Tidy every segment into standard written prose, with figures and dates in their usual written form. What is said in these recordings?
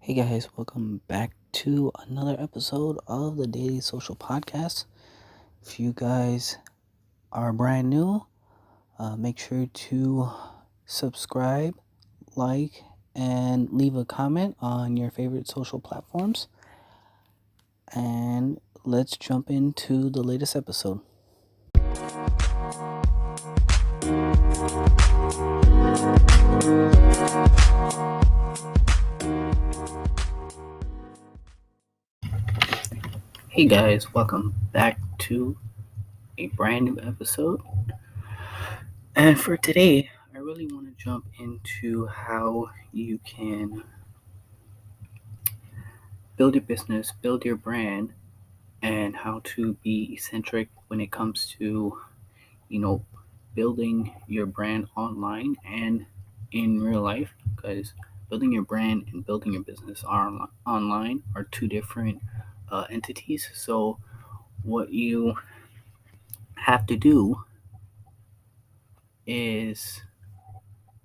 Hey guys, welcome back to another episode of the Daily Social Podcast. If you guys are brand new, make sure to subscribe, like, and leave a comment on your favorite social platforms. And let's jump into the latest episode. Hey guys, welcome back to a brand new episode. And for today, I really want to jump into how you can build your business, build your brand, and how to be eccentric when it comes to, building your brand online and in real life. Because building your brand and building your business online are two different entities. So what you have to do is,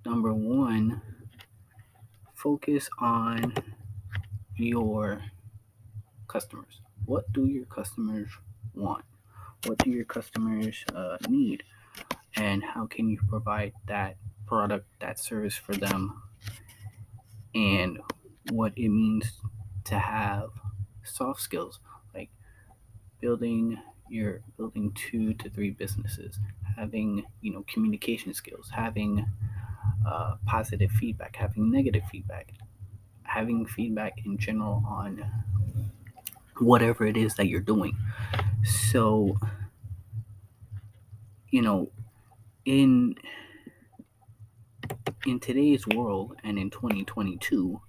number one, focus on your customers. What do your customers want? What do your customers need? And how can you provide that product, that service for them, and what it means to have soft skills like building 2 to 3 businesses, having communication skills, having positive feedback, having negative feedback, having feedback in general on whatever it is that you're doing. So in in today's world and in 2022,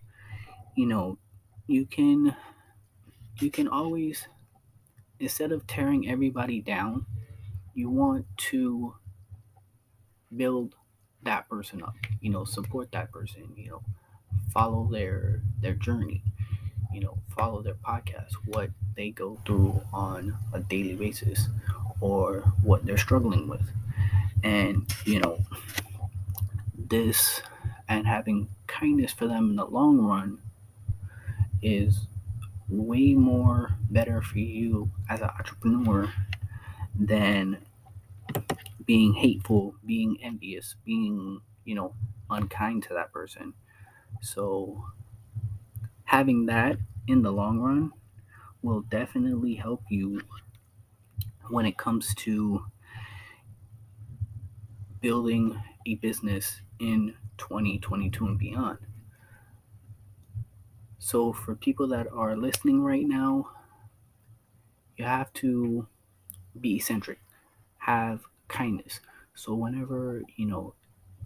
you can always, instead of tearing everybody down, you want to build that person up, support that person, follow their journey, follow their podcast, what they go through on a daily basis or what they're struggling with. And this, and having kindness for them in the long run, is way more better for you as an entrepreneur than being hateful, being envious, being, unkind to that person. So having that in the long run will definitely help you when it comes to building a business in 2022 and beyond. So for people that are listening right now, you have to be eccentric, have kindness. So whenever,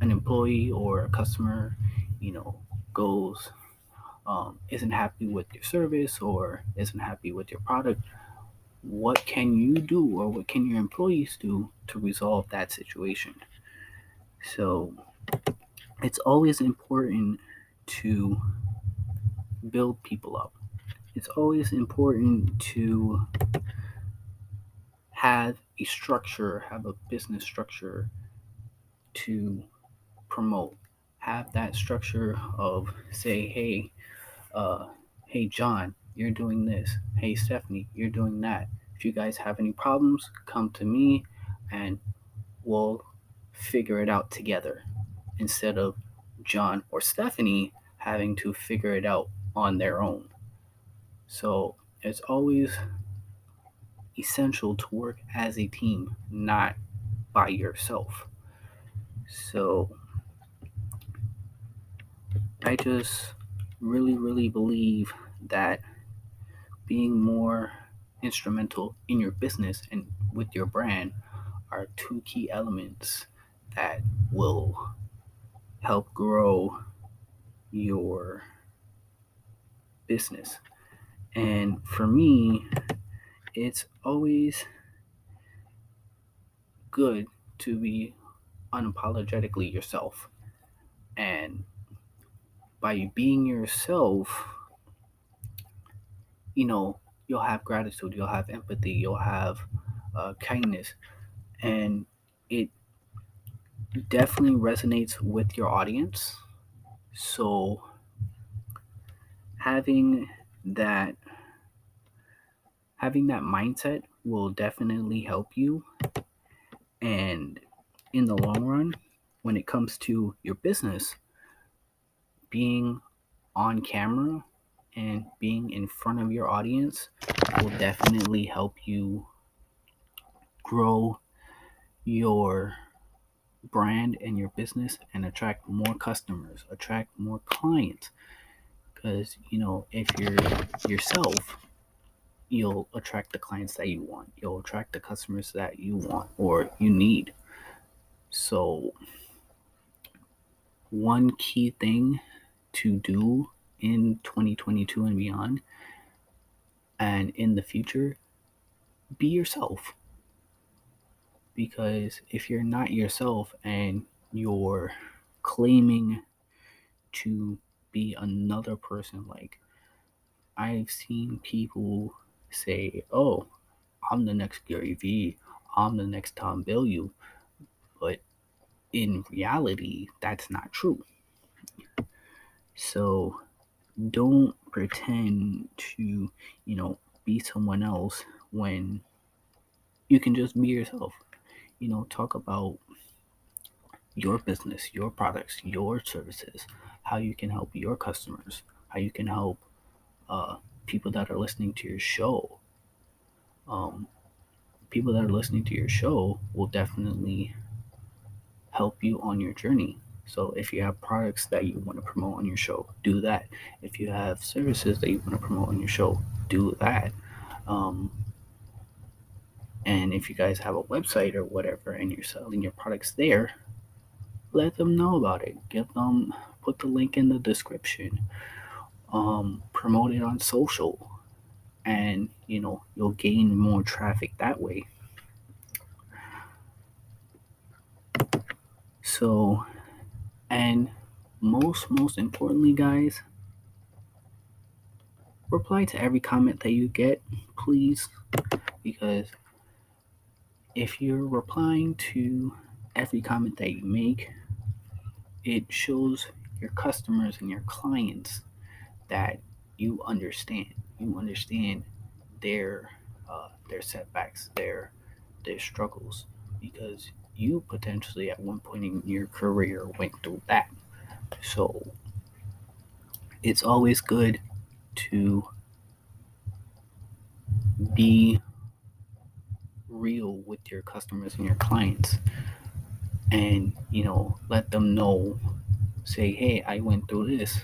an employee or a customer, goes, isn't happy with your service or isn't happy with your product, what can you do or what can your employees do to resolve that situation? So it's always important to build people up. It's always important to have a structure, have a business structure to promote. Have that structure of, say, hey John, you're doing this. Hey Stephanie, you're doing that. If you guys have any problems, come to me and we'll figure it out together, instead of John or Stephanie having to figure it out on their own. So it's always essential to work as a team, not by yourself. So I just really believe that being more instrumental in your business and with your brand are 2 key elements that will help grow your business. And for me, it's always good to be unapologetically yourself. And by being yourself, you'll have gratitude, you'll have empathy, you'll have kindness, and it definitely resonates with your audience. So having that mindset will definitely help you. And in the long run, when it comes to your business, being on camera and being in front of your audience will definitely help you grow your brand and your business and attract more customers, attract more clients. Because, if you're yourself, you'll attract the clients that you want, you'll attract the customers that you want or you need. So, one key thing to do in 2022 and beyond and in the future, be yourself. Because if you're not yourself and you're claiming to be another person, like I've seen people say, "Oh, I'm the next Gary Vee, I'm the next Tom Bilyeu," but in reality, that's not true. So don't pretend to, be someone else when you can just be yourself. Talk about your business, your products, your services, how you can help your customers, how you can help people that are listening to your show. People that are listening to your show will definitely help you on your journey. So if you have products that you want to promote on your show, do that. If you have services that you want to promote on your show, do that. Um, and if you guys have a website or whatever and you're selling your products there, let them know about it. Put the link in the description. Promote it on social, and you'll gain more traffic that way. So, and most importantly, guys, reply to every comment that you get, please, because if you're replying to every comment that you make, it shows your customers and your clients that you understand. You understand their setbacks, their struggles, because you potentially at one point in your career went through that. So it's always good to be real with your customers and your clients, and let them know, say, hey, I went through this,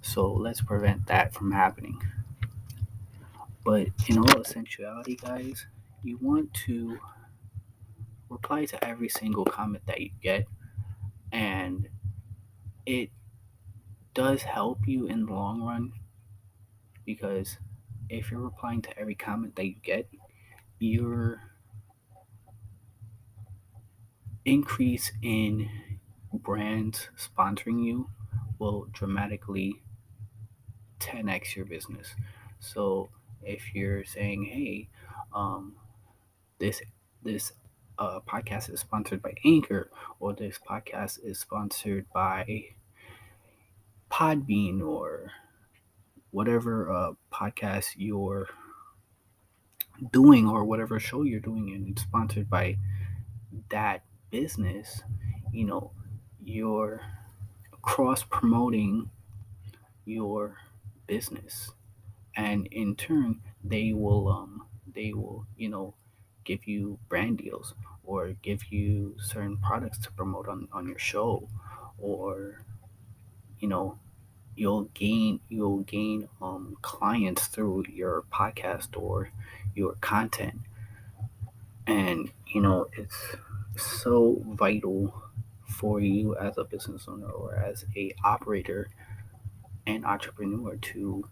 so let's prevent that from happening. But in all essentiality, guys, you want to reply to every single comment that you get, and it does help you in the long run, because if you're replying to every comment that you get, your increase in brands sponsoring you will dramatically 10x your business. So if you're saying, hey, um, this podcast is sponsored by Anchor, or this podcast is sponsored by Podbean, or whatever podcast you're doing, or whatever show you're doing, and it's sponsored by that business, you're cross promoting your business, and in turn they will give you brand deals, or give you certain products to promote on your show, or you know you'll gain clients through your podcast or your content. And it's so vital for you as a business owner or as a operator and entrepreneur to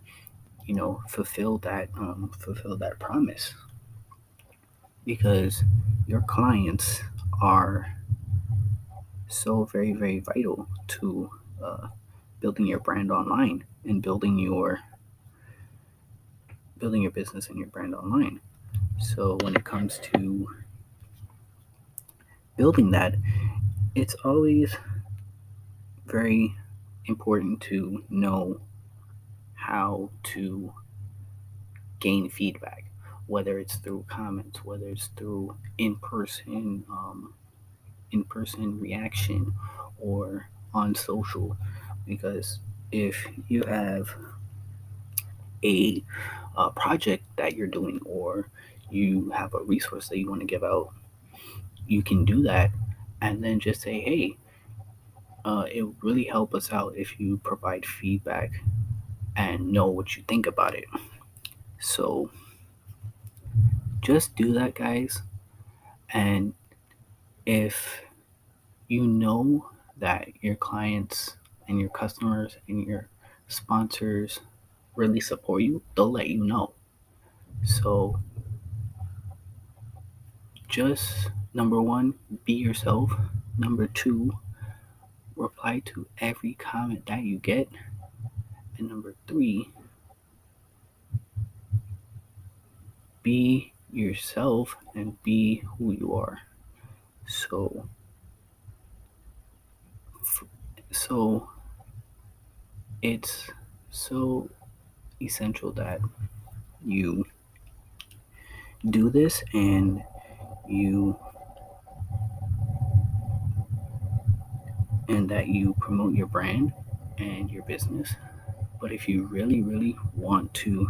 fulfill that promise, because your clients are so very, very vital to uh, building your brand online and building your business and your brand online. So when it comes to building that, it's always very important to know how to gain feedback, whether it's through comments, whether it's through in person reaction, or on social. Because if you have a project that you're doing, or you have a resource that you want to give out, you can do that and then just say, hey, it would really help us out if you provide feedback and know what you think about it. So just do that, guys. And if you know that your clients and your customers and your sponsors really support you, they'll let you know. So just number one, be yourself. Number two, reply to every comment that you get. And number three, be yourself and be who you are. So, so it's so essential that you do this you and that you promote your brand and your business. But if you really, really want to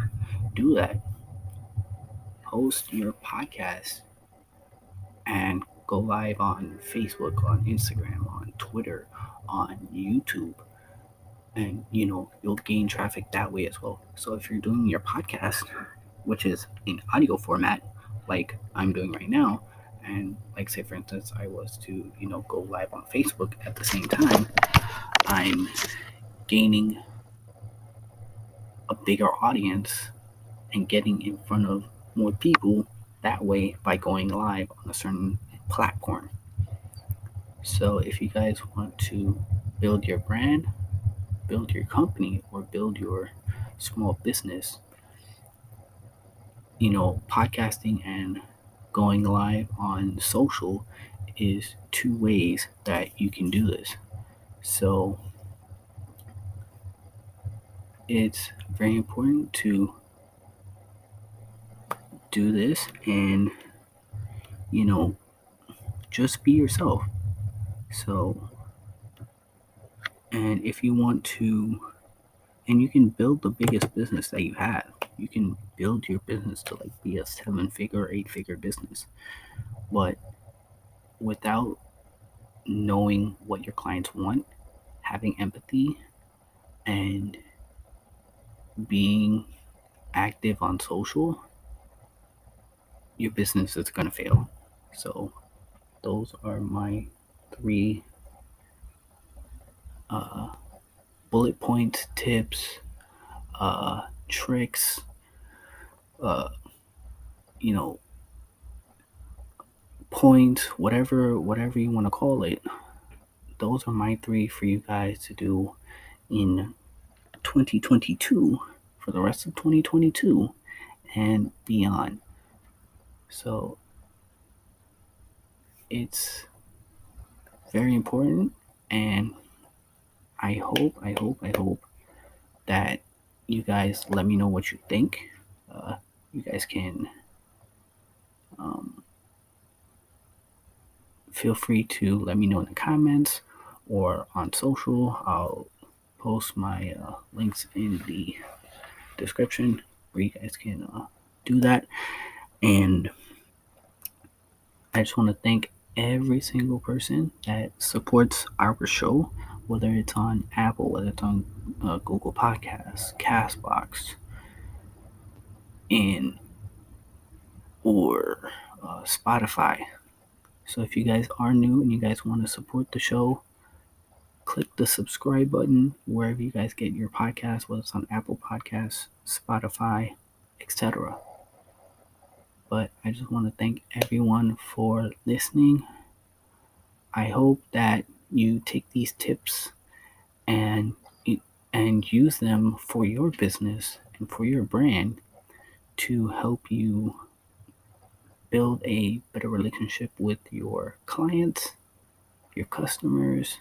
do that, host your podcast and go live on Facebook, on Instagram, on Twitter, on YouTube, and you'll gain traffic that way as well. So if you're doing your podcast, which is in audio format, like I'm doing right now, and like say for instance I was to go live on Facebook at the same time, I'm gaining a bigger audience and getting in front of more people that way by going live on a certain platform. So if you guys want to build your brand, build your company, or build your small business, podcasting and going live on social is two ways that you can do this. So it's very important to do this and just be yourself. So, and if you want to, and you can build the biggest business that you have. You can build your business to like be a 7-figure, 8-figure business. But without knowing what your clients want, having empathy, and being active on social, your business is going to fail. So those are my 3 bullet points, tips, tricks, uh, you know, points, whatever you want to call it. Those are my 3 for you guys to do in 2022, for the rest of 2022 and beyond. So it's very important, and I hope that you guys let me know what you think. You guys can um, feel free to let me know in the comments or on social. I'll post my links in the description where you guys can do that. And I just want to thank every single person that supports our show, whether it's on Apple, whether it's on Google Podcasts, Castbox, and or Spotify. So if you guys are new and you guys want to support the show, click the subscribe button wherever you guys get your podcasts, whether it's on Apple Podcasts, Spotify, etc. But I just want to thank everyone for listening. I hope that you take these tips and use them for your business and for your brand to help you build a better relationship with your clients, your customers,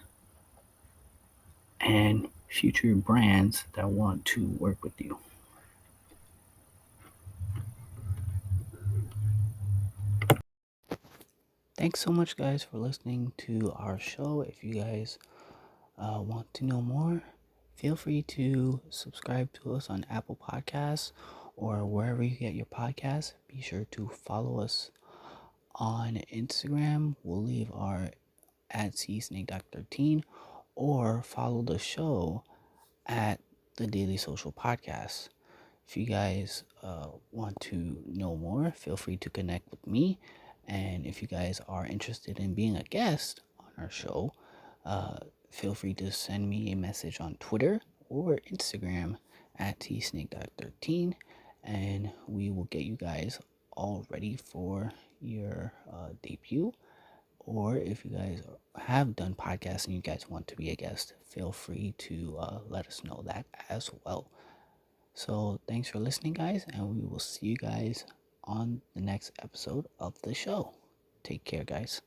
and future brands that want to work with you. Thanks so much, guys, for listening to our show. If you guys want to know more, feel free to subscribe to us on Apple Podcasts or wherever you get your podcasts. Be sure to follow us on Instagram. We'll leave our at csnakedoc13 or follow the show at the Daily Social Podcast. If you guys want to know more, feel free to connect with me. And if you guys are interested in being a guest on our show, feel free to send me a message on Twitter or Instagram at tsnakedoc13, and we will get you guys all ready for your debut. Or if you guys have done podcasts and you guys want to be a guest, feel free to let us know that as well. So thanks for listening, guys, and we will see you guys on the next episode of the show. Take care, guys.